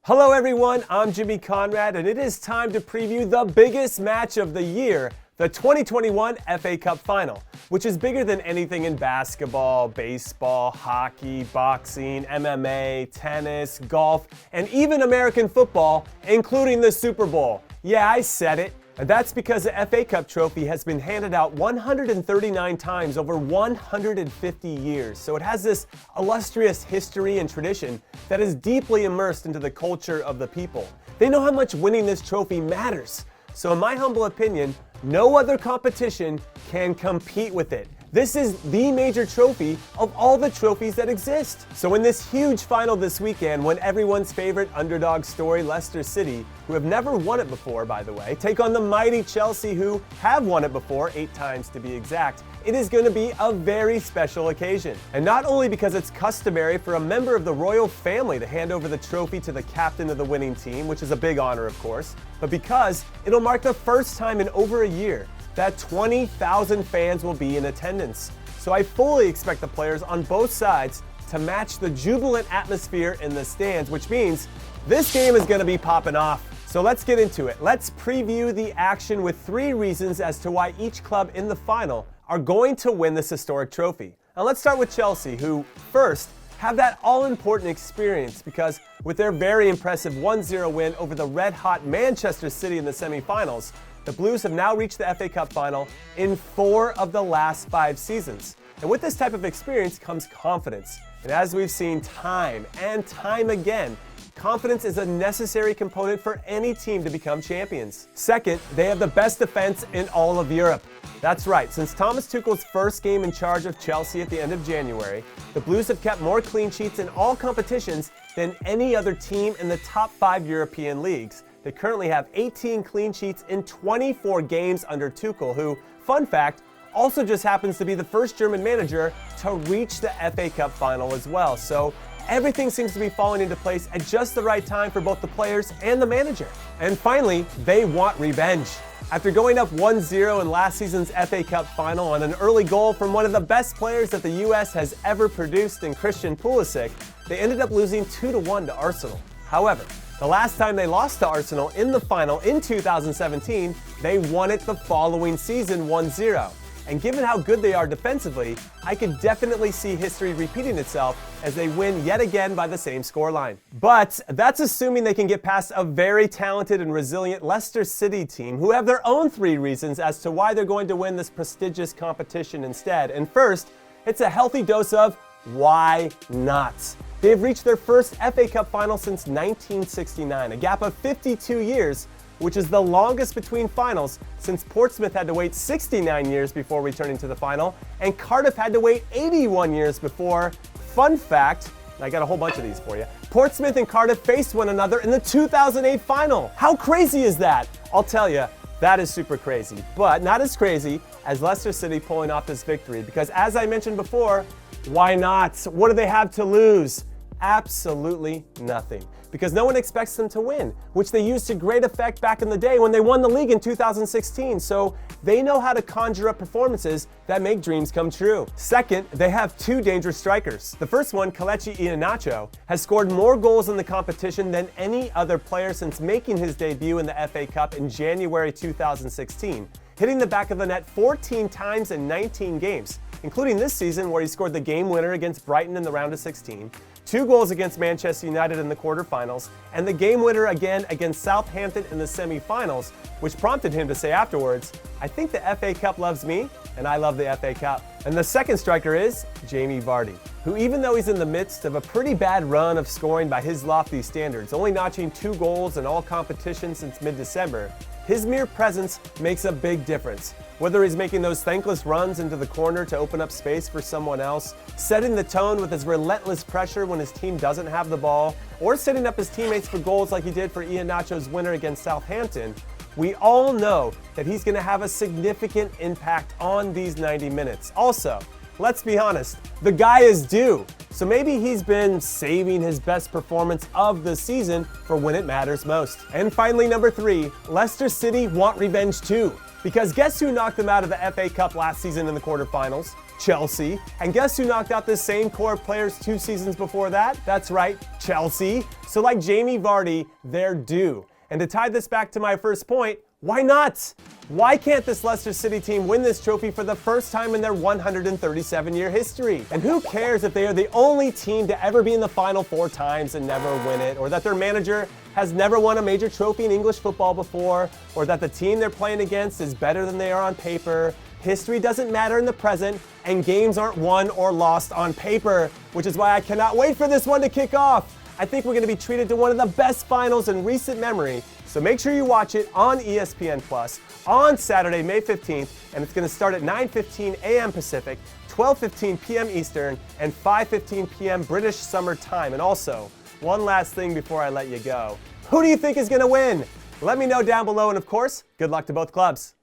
Hello everyone, I'm Jimmy Conrad, and it is time to preview the biggest match of the year, the 2021 FA Cup Final, which is bigger than anything in basketball, baseball, hockey, boxing, MMA, tennis, golf, and even American football, including the Super Bowl. Yeah, I said it. And that's because the FA Cup trophy has been handed out 139 times over 150 years. So it has this illustrious history and tradition that is deeply immersed into the culture of the people. They know how much winning this trophy matters. So in my humble opinion, no other competition can compete with it. This is the major trophy of all the trophies that exist. So in this huge final this weekend, when everyone's favorite underdog story, Leicester City, who have never won it before, by the way, take on the mighty Chelsea, who have won it before, 8 times to be exact, it is going to be a very special occasion. And not only because it's customary for a member of the royal family to hand over the trophy to the captain of the winning team, which is a big honor, of course, but because it'll mark the first time in over a year that 20,000 fans will be in attendance. So I fully expect the players on both sides to match the jubilant atmosphere in the stands, which means this game is going to be popping off. So let's get into it. Let's preview the action with 3 reasons as to why each club in the final are going to win this historic trophy. Now let's start with Chelsea, who first have that all-important experience because with their very impressive 1-0 win over the red-hot Manchester City in the semi-finals, the Blues have now reached the FA Cup final in 4 of the last 5 seasons. And with this type of experience comes confidence. And as we've seen time and time again, confidence is a necessary component for any team to become champions. Second, they have the best defense in all of Europe. That's right, since Thomas Tuchel's first game in charge of Chelsea at the end of January, the Blues have kept more clean sheets in all competitions than any other team in the top 5 European leagues. They currently have 18 clean sheets in 24 games under Tuchel, who, fun fact, also just happens to be the first German manager to reach the FA Cup final as well. So everything seems to be falling into place at just the right time for both the players and the manager. And finally, they want revenge. After going up 1-0 in last season's FA Cup final on an early goal from one of the best players that the US has ever produced in Christian Pulisic, they ended up losing 2-1 to Arsenal. However, the last time they lost to Arsenal in the final in 2017, they won it the following season 1-0. And given how good they are defensively, I could definitely see history repeating itself as they win yet again by the same scoreline. But that's assuming they can get past a very talented and resilient Leicester City team who have their own 3 reasons as to why they're going to win this prestigious competition instead. And first, it's a healthy dose of why not? They have reached their first FA Cup final since 1969, a gap of 52 years, which is the longest between finals since Portsmouth had to wait 69 years before returning to the final, and Cardiff had to wait 81 years before. Fun fact, I got a whole bunch of these for you, Portsmouth and Cardiff faced one another in the 2008 final. How crazy is that? I'll tell you, that is super crazy, but not as crazy as Leicester City pulling off this victory, because as I mentioned before, why not? What do they have to lose? Absolutely nothing, because no one expects them to win, which they used to great effect back in the day when they won the league in 2016. So they know how to conjure up performances that make dreams come true. Second, they have 2 dangerous strikers. The first one, Kelechi Iheanacho, has scored more goals in the competition than any other player since making his debut in the FA Cup in January 2016, hitting the back of the net 14 times in 19 games, including this season where he scored the game winner against Brighton in the round of 16, 2 goals against Manchester United in the quarterfinals, and the game winner again against Southampton in the semi-finals, which prompted him to say afterwards, "I think the FA Cup loves me, and I love the FA Cup." And the second striker is Jamie Vardy, who even though he's in the midst of a pretty bad run of scoring by his lofty standards, only notching 2 goals in all competitions since mid-December, his mere presence makes a big difference. Whether he's making those thankless runs into the corner to open up space for someone else, setting the tone with his relentless pressure when his team doesn't have the ball, or setting up his teammates for goals like he did for Iheanacho's winner against Southampton, we all know that he's going to have a significant impact on these 90 minutes. Also, let's be honest, the guy is due. So maybe he's been saving his best performance of the season for when it matters most. And finally, number 3, Leicester City want revenge too. Because guess who knocked them out of the FA Cup last season in the quarterfinals? Chelsea. And guess who knocked out the same core of players 2 seasons before that? That's right, Chelsea. So like Jamie Vardy, they're due. And to tie this back to my first point, why not? Why can't this Leicester City team win this trophy for the first time in their 137-year history? And who cares if they are the only team to ever be in the final 4 times and never win it, or that their manager has never won a major trophy in English football before, or that the team they're playing against is better than they are on paper. History doesn't matter in the present, and games aren't won or lost on paper, which is why I cannot wait for this one to kick off. I think we're going to be treated to one of the best finals in recent memory, so make sure you watch it on ESPN Plus on Saturday, May 15th, and it's going to start at 9:15 a.m. Pacific, 12:15 p.m. Eastern, and 5:15 p.m. British Summer Time. And also, one last thing before I let you go. Who do you think is going to win? Let me know down below, and of course, good luck to both clubs.